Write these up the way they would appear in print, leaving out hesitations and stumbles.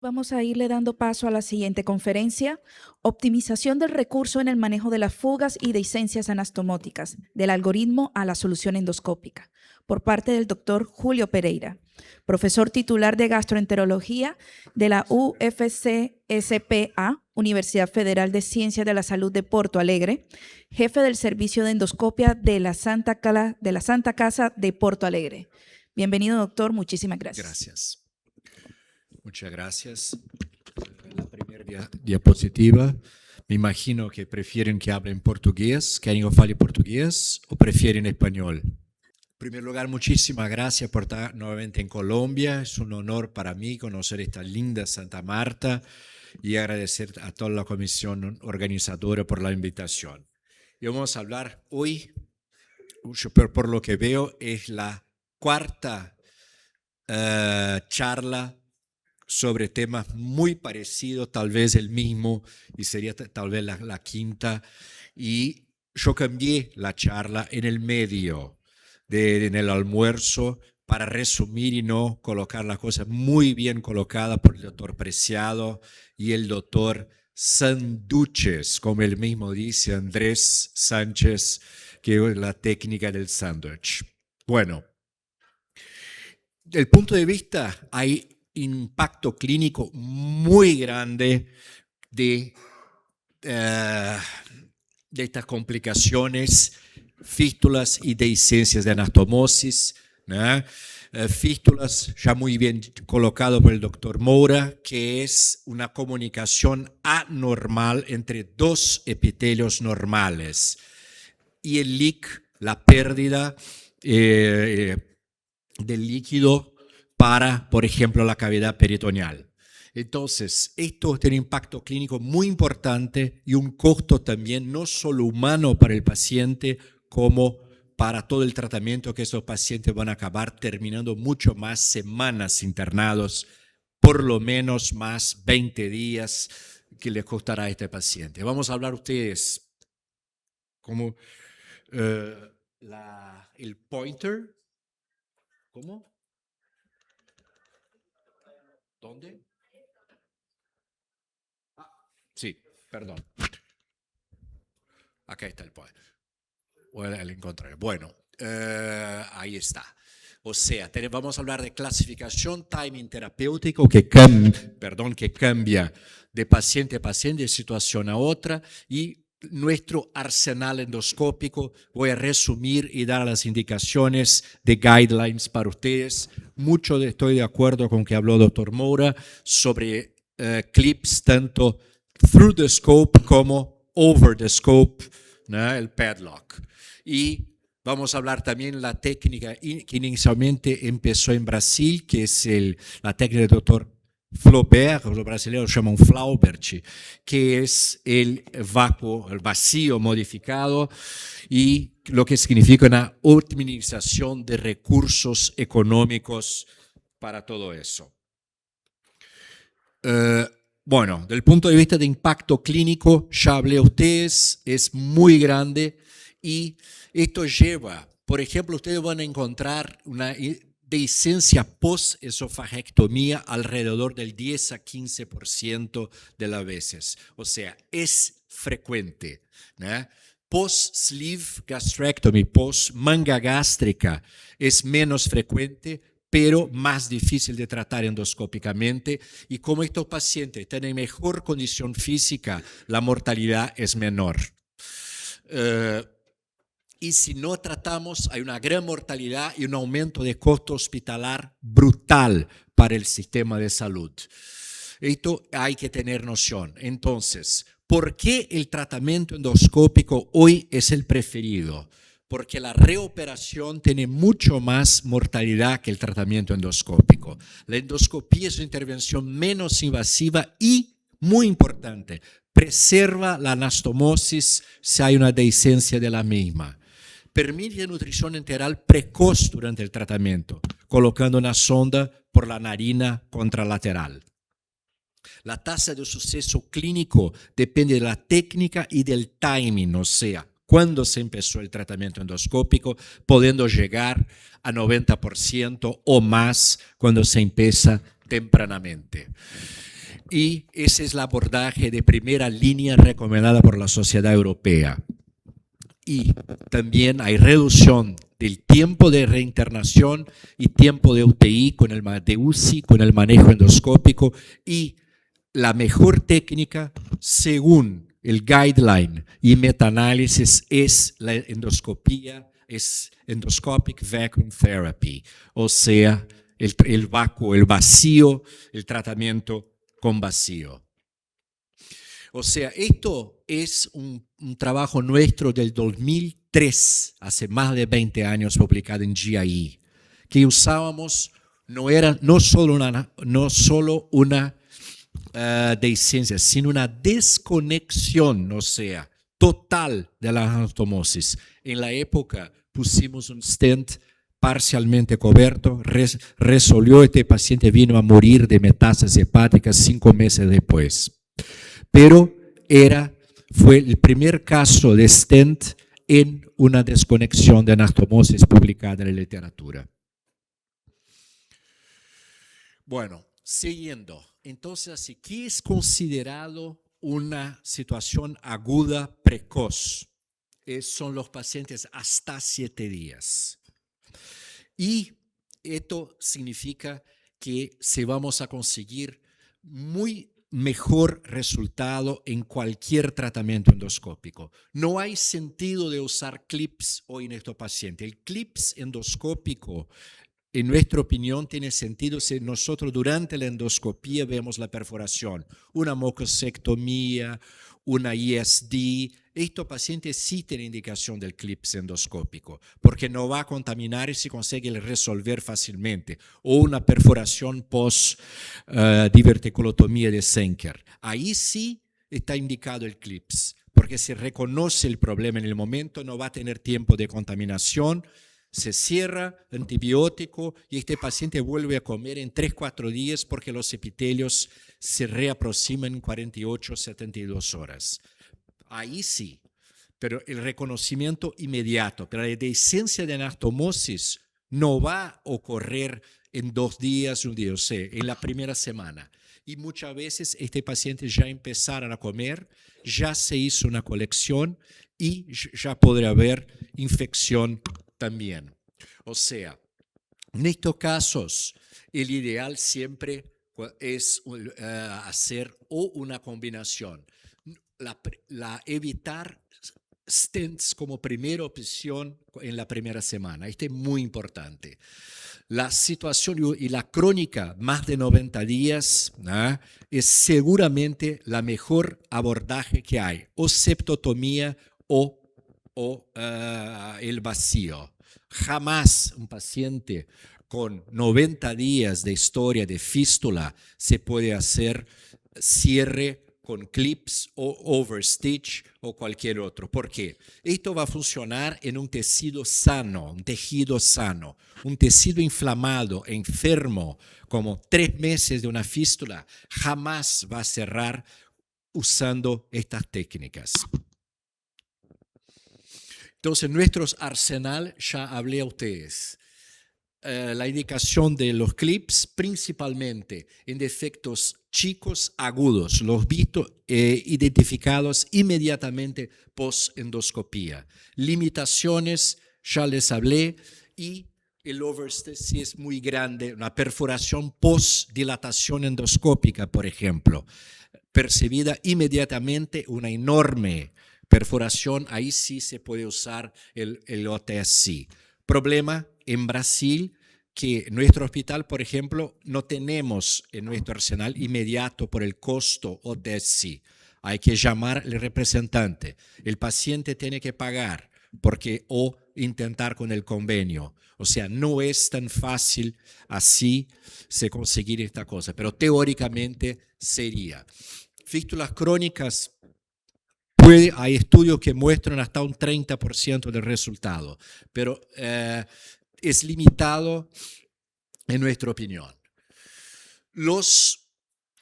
Vamos a irle dando paso a la siguiente conferencia, optimización del recurso en el manejo de las fugas y dehiscencias anastomóticas, del algoritmo a la solución endoscópica, por parte del doctor Julio Pereira, profesor titular de gastroenterología de la UFCSPA, Universidad Federal de Ciencias de la Salud de Porto Alegre, jefe del servicio de endoscopia de la Santa Casa de Porto Alegre. Bienvenido, doctor. Muchísimas gracias. Gracias. Muchas gracias. La primera diapositiva. Me imagino que prefieren que hable en portugués. ¿Quieren que yo fale portugués o prefieren español? En primer lugar, muchísimas gracias por estar nuevamente en Colombia. Es un honor para mí conocer esta linda Santa Marta y agradecer a toda la comisión organizadora por la invitación. Y vamos a hablar hoy, por lo que veo, es la cuarta charla sobre temas muy parecidos, tal vez el mismo, y sería tal vez la quinta. Y yo cambié la charla en el medio, en el almuerzo, para resumir y no colocar las cosas muy bien colocadas por el doctor Preciado y el doctor Sanduches, como él mismo dice, Andrés Sánchez, que es la técnica del sándwich. Bueno, del punto de vista, hay impacto clínico muy grande de estas complicaciones, fístulas y dehiscencias de anastomosis, ¿no? Fístulas, ya muy bien colocado por el doctor Moura, que es una comunicación anormal entre dos epitelios normales. Y el leak, la pérdida del líquido para, por ejemplo, la cavidad peritoneal. Entonces, esto tiene un impacto clínico muy importante y un costo también, no solo humano para el paciente, como para todo el tratamiento que esos pacientes van a acabar terminando mucho más semanas internados, por lo menos más 20 días que le costará a este paciente. Vamos a hablar ustedes como el pointer. ¿Cómo? ¿Dónde? Sí, perdón. Acá está el pointer. El encontré. Bueno, ahí está. O sea, vamos a hablar de clasificación, timing terapéutico, que cambia de paciente a paciente, de situación a otra, y nuestro arsenal endoscópico. Voy a resumir y dar las indicaciones de guidelines para ustedes. Estoy de acuerdo con que habló el doctor Moura sobre clips tanto through the scope como over the scope, ¿no? El padlock. Y vamos a hablar también de la técnica que inicialmente empezó en Brasil, que es la técnica del doctor Flaubert, los brasileños llaman Flaubert, que es el vacío modificado, y lo que significa una optimización de recursos económicos para todo eso. Bueno, del punto de vista de impacto clínico, ya hablé a ustedes, es muy grande y esto lleva, por ejemplo, ustedes van a encontrar una dehiscencia post-esofagectomía alrededor del 10 a 15% de las veces. O sea, es frecuente, ¿no? Post-sleeve gastrectomy, post-manga gástrica, es menos frecuente, pero más difícil de tratar endoscópicamente. Y como estos pacientes tienen mejor condición física, la mortalidad es menor. Y si no tratamos, hay una gran mortalidad y un aumento de costo hospitalar brutal para el sistema de salud. Esto hay que tener noción. Entonces, ¿por qué el tratamiento endoscópico hoy es el preferido? Porque la reoperación tiene mucho más mortalidad que el tratamiento endoscópico. La endoscopía es una intervención menos invasiva y, muy importante, preserva la anastomosis si hay una dehiscencia de la misma. Permite nutrición enteral precoz durante el tratamiento, colocando una sonda por la narina contralateral. La tasa de suceso clínico depende de la técnica y del timing, o sea, cuándo se empezó el tratamiento endoscópico, pudiendo llegar a 90% o más cuando se empieza tempranamente. Y ese es el abordaje de primera línea recomendada por la Sociedad Europea. Y también hay reducción del tiempo de reinternación y tiempo de UTI de UCI con el manejo endoscópico, y la mejor técnica según el guideline y metaanálisis es la endoscopía, es endoscopic vacuum therapy, o sea, el vacuo, el vacío, el tratamiento con vacío. O sea, esto es un trabajo nuestro del 2003, hace más de 20 años, publicado en GIE, que usábamos, no solo una dehiscencia, sino una desconexión, o sea, total de la anastomosis. En la época pusimos un stent parcialmente cubierto, resolvió, este paciente vino a morir de metástasis hepáticas 5 meses después. Pero fue el primer caso de stent en una desconexión de anastomosis publicada en la literatura. Bueno, siguiendo. Entonces, ¿qué es considerado una situación aguda precoz? Son los pacientes hasta 7 días. Y esto significa que si vamos a conseguir muy mejor resultado en cualquier tratamiento endoscópico. No hay sentido de usar clips hoy en estos pacientes. El clips endoscópico, en nuestra opinión, tiene sentido si nosotros durante la endoscopía vemos la perforación, una mucosectomía, una ISD. Estos pacientes sí tienen indicación del clips endoscópico, porque no va a contaminar y se consigue resolver fácilmente. O una perforación post-diverticulotomía de Senker. Ahí sí está indicado el clips, porque se reconoce el problema en el momento, no va a tener tiempo de contaminación, se cierra, antibiótico, y este paciente vuelve a comer en 3-4 días porque los epitelios se reaproximan en 48-72 horas. Ahí sí, pero el reconocimiento inmediato, pero la dehiscencia de anastomosis no va a ocurrir en 2 días, un día, o sea, en la primera semana. Y muchas veces este paciente ya empezaron a comer, ya se hizo una colección y ya podría haber infección también. O sea, en estos casos, el ideal siempre es hacer una combinación. Evitar stents como primera opción en la primera semana. Esto es muy importante. La situación y la crónica, más de 90 días, es seguramente la mejor abordaje que hay. O septotomía o el vacío. Jamás un paciente con 90 días de historia de fístula se puede hacer cierre con clips o overstitch o cualquier otro. ¿Por qué? Esto va a funcionar en un tejido sano, un tejido sano. Un tejido inflamado, enfermo, como 3 meses de una fístula, jamás va a cerrar usando estas técnicas. Entonces, nuestro arsenal, ya hablé a ustedes. La indicación de los clips, principalmente en defectos chicos agudos, los vistos identificados inmediatamente post-endoscopía. Limitaciones, ya les hablé, y el overstitch si es muy grande, una perforación post-dilatación endoscópica, por ejemplo, percibida inmediatamente una enorme perforación, ahí sí se puede usar el OTSC. Problema en Brasil, que en nuestro hospital, por ejemplo, no tenemos en nuestro arsenal inmediato por el costo OTSC. Hay que llamar al representante. El paciente tiene que pagar o intentar con el convenio. O sea, no es tan fácil así se conseguir esta cosa, pero teóricamente sería. Fístulas crónicas, hay estudios que muestran hasta un 30% del resultado, pero es limitado en nuestra opinión. Los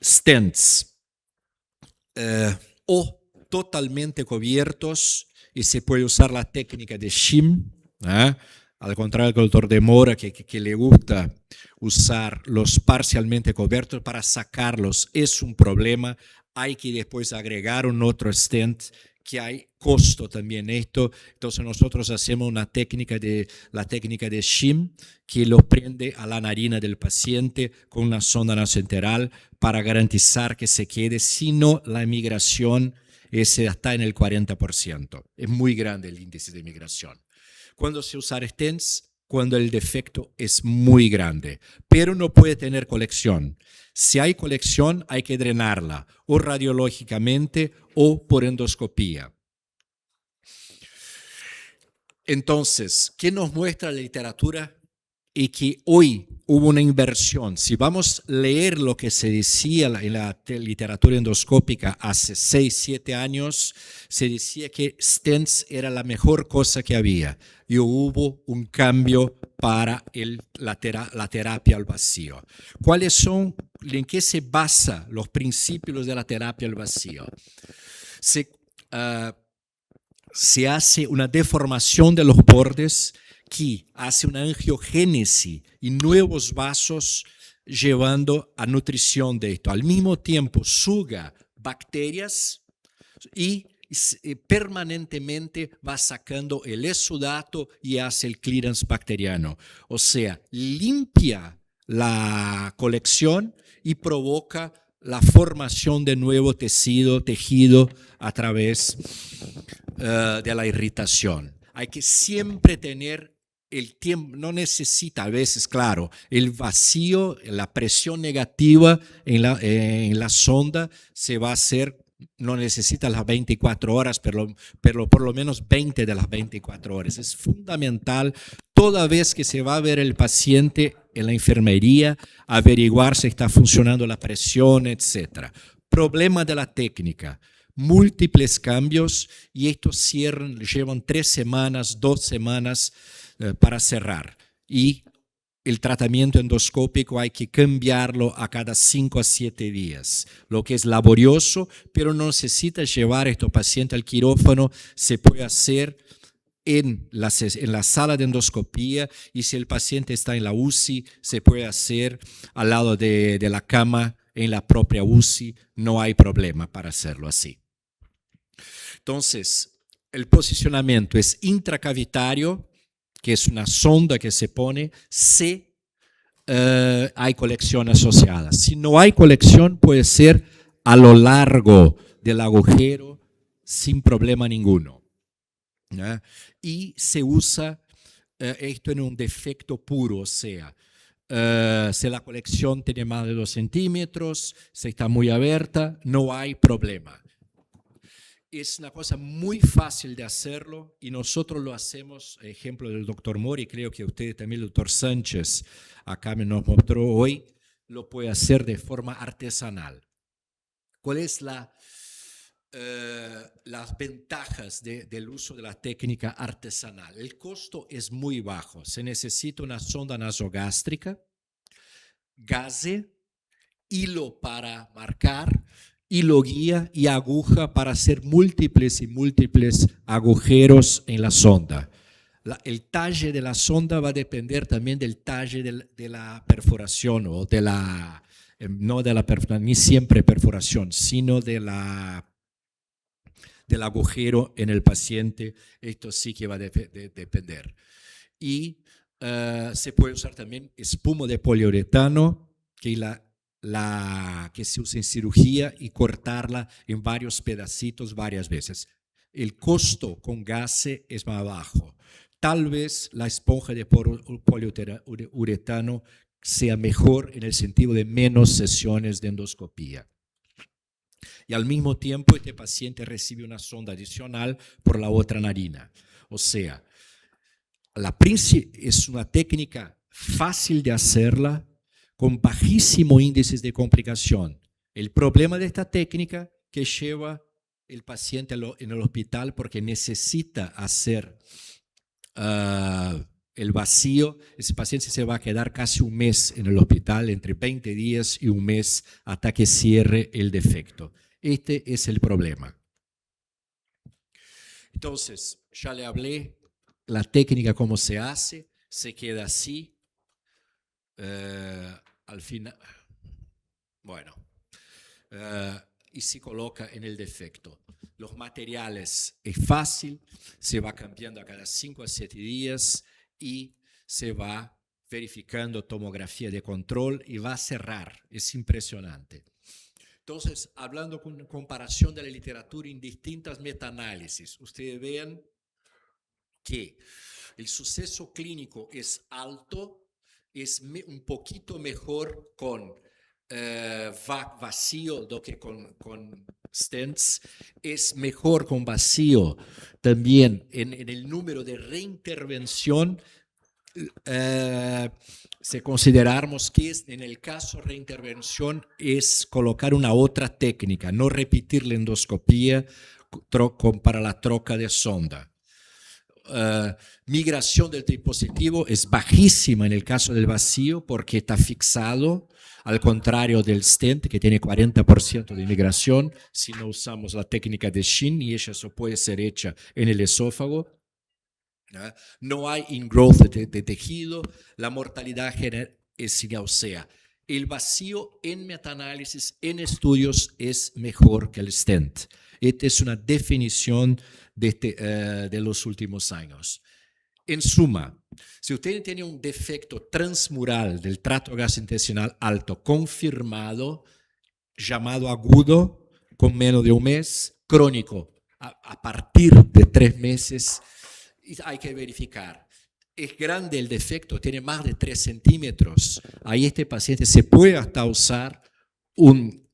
stents o totalmente cubiertos, y se puede usar la técnica de shim, al contrario del doctor Demora, que le gusta usar los parcialmente cubiertos para sacarlos, es un problema. Hay que después agregar un otro stent, que hay costo también esto. Entonces nosotros hacemos la técnica de shim, que lo prende a la narina del paciente con una sonda nasoenteral para garantizar que se quede, sino la migración está en el 40%. Es muy grande el índice de migración. ¿Cuándo se usa stents? Cuando el defecto es muy grande, pero no puede tener colección. Si hay colección, hay que drenarla, o radiológicamente o por endoscopía. Entonces, ¿qué nos muestra la literatura? Y que hoy hubo una inversión. Si vamos a leer lo que se decía en la literatura endoscópica hace 6, 7 años, se decía que stents era la mejor cosa que había. Y hubo un cambio para la terapia al vacío. ¿Cuáles son, en qué se basan los principios de la terapia al vacío? Se hace una deformación de los bordes que hace una angiogénesis y nuevos vasos llevando a nutrición de esto. Al mismo tiempo suga bacterias y permanentemente va sacando el exudato y hace el clearance bacteriano. O sea, limpia la colección y provoca la formación de nuevo tejido a través de la irritación. Hay que siempre tener el tiempo, no necesita a veces, claro, el vacío, la presión negativa en la sonda se va a hacer, no necesita las 24 horas, pero por lo menos 20 de las 24 horas. Es fundamental toda vez que se va a ver el paciente en la enfermería, averiguar si está funcionando la presión, etc. Problema de la técnica. Múltiples cambios y estos llevan 3 semanas, 2 semanas para cerrar. Y el tratamiento endoscópico hay que cambiarlo a cada 5 a 7 días, lo que es laborioso, pero no necesita llevar a estos pacientes al quirófano, se puede hacer en la sala de endoscopía y si el paciente está en la UCI, se puede hacer al lado de la cama en la propia UCI, no hay problema para hacerlo así. Entonces, el posicionamiento es intracavitario, que es una sonda que se pone si hay colección asociada. Si no hay colección, puede ser a lo largo del agujero sin problema ninguno. ¿Ya? Y se usa esto en un defecto puro, o sea, si la colección tiene más de 2 centímetros, si está muy abierta, no hay problema. Es una cosa muy fácil de hacerlo y nosotros lo hacemos, ejemplo del doctor Mori, creo que usted también, el doctor Sánchez, acá nos mostró hoy, lo puede hacer de forma artesanal. ¿Cuál es las ventajas del uso de la técnica artesanal? El costo es muy bajo, se necesita una sonda nasogástrica, gase, hilo para marcar, hilo guía y aguja para hacer múltiples y múltiples agujeros en la sonda. El talle de la sonda va a depender también del talle de la perforación o de la, no de la perforación, ni siempre perforación, sino del agujero en el paciente. Esto sí que va a depender. Y se puede usar también espuma de poliuretano, que se usa en cirugía y cortarla en varios pedacitos varias veces. El costo con gase es más bajo. Tal vez la esponja de poliuretano sea mejor en el sentido de menos sesiones de endoscopía. Y al mismo tiempo este paciente recibe una sonda adicional por la otra narina. O sea, es una técnica fácil de hacerla, con bajísimo índice de complicación. El problema de esta técnica que lleva el paciente en el hospital porque necesita hacer el vacío, ese paciente se va a quedar casi un mes en el hospital, entre 20 días y un mes hasta que cierre el defecto. Este es el problema. Entonces, ya le hablé la técnica como se hace, se queda así, al final, bueno, y se coloca en el defecto. Los materiales es fácil, se va cambiando a cada 5 a 7 días y se va verificando tomografía de control y va a cerrar. Es impresionante. Entonces, hablando con comparación de la literatura en distintas metaanálisis, ustedes ven que el suceso clínico es alto, es un poquito mejor con VAC vacío do que con stents, es mejor con vacío también en el número de reintervención. Si consideramos que en el caso de reintervención es colocar una otra técnica, no repetir la endoscopía para la troca de sonda. Migración del dispositivo es bajísima en el caso del vacío porque está fixado, al contrario del stent que tiene 40% de migración si no usamos la técnica de Shin, y ella eso puede ser hecha en el esófago. No hay ingrowth de tejido, la mortalidad general es igual. O sea, el vacío en metaanálisis, en estudios, es mejor que el stent. Esta es una definición de los últimos años. En suma, si usted tiene un defecto transmural del tracto gastrointestinal alto confirmado, llamado agudo, con menos de un mes, crónico, a partir de 3 meses, hay que verificar. Es grande el defecto, tiene más de 3 centímetros. Ahí este paciente se puede hasta usar un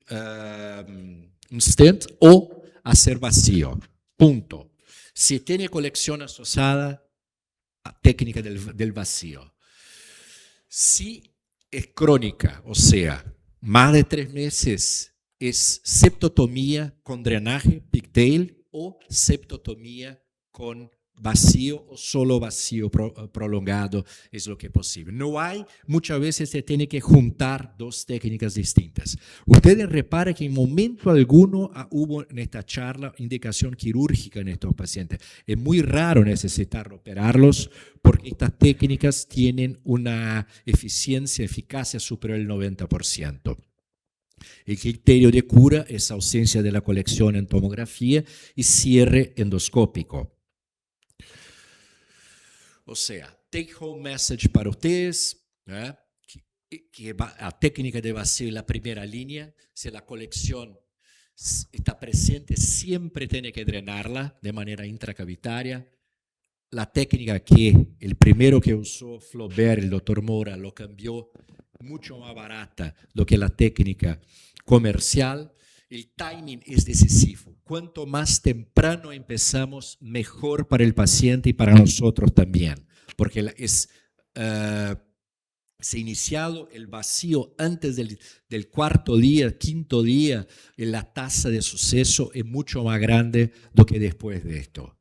stent o hacer vacío. Punto. Si tiene colección asociada a técnica del vacío. Si es crónica, o sea, más de 3 meses, es septotomía con drenaje, pigtail, o septotomía con vacío o solo vacío prolongado es lo que es posible. No hay, muchas veces se tiene que juntar 2 técnicas distintas. Ustedes reparen que en momento alguno hubo en esta charla indicación quirúrgica en estos pacientes. Es muy raro necesitar operarlos porque estas técnicas tienen una eficacia superior al 90%. El criterio de cura es ausencia de la colección en tomografía y cierre endoscópico. O sea, take home message para ustedes, que la técnica de vacío es la primera línea. Si la colección está presente, siempre tiene que drenarla de manera intracavitaria. La técnica que el primero que usó Flaubert, el doctor Mora, lo cambió mucho más barata do que la técnica comercial. El timing es decisivo. Cuanto más temprano empezamos, mejor para el paciente y para nosotros también, porque se ha iniciado el vacío antes del 4º día, 5º día, la tasa de suceso es mucho más grande do que después de esto.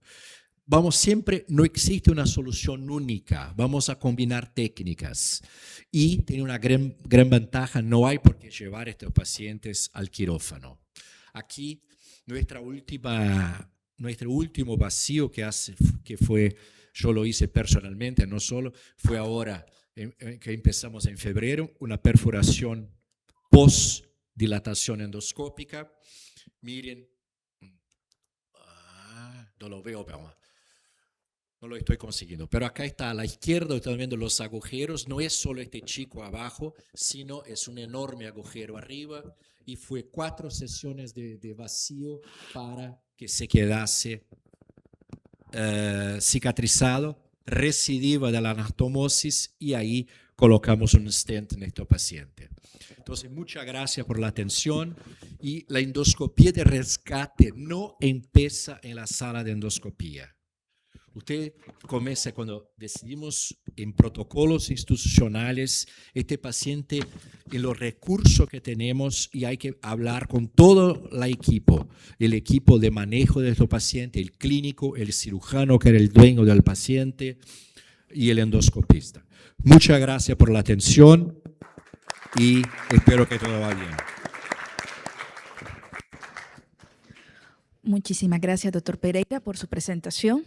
No existe una solución única, vamos a combinar técnicas y tiene una gran ventaja, no hay por qué llevar a estos pacientes al quirófano. Aquí nuestro último vacío que fue, yo lo hice personalmente, no solo, fue ahora que empezamos en febrero, una perforación post-dilatación endoscópica. Miren, no lo veo, pero no lo estoy consiguiendo, pero acá está a la izquierda, están viendo los agujeros, no es solo este chico abajo, sino es un enorme agujero arriba, y fue 4 sesiones de vacío para que se quedase cicatrizado, recidiva de la anastomosis, y ahí colocamos un stent en este paciente. Entonces, muchas gracias por la atención, y la endoscopía de rescate no empieza en la sala de endoscopía. Usted comienza cuando decidimos en protocolos institucionales este paciente en los recursos que tenemos, y hay que hablar con todo el equipo de manejo de este paciente, el clínico, el cirujano que era el dueño del paciente y el endoscopista. Muchas gracias por la atención y espero que todo vaya bien. Muchísimas gracias, doctor Pereira, por su presentación.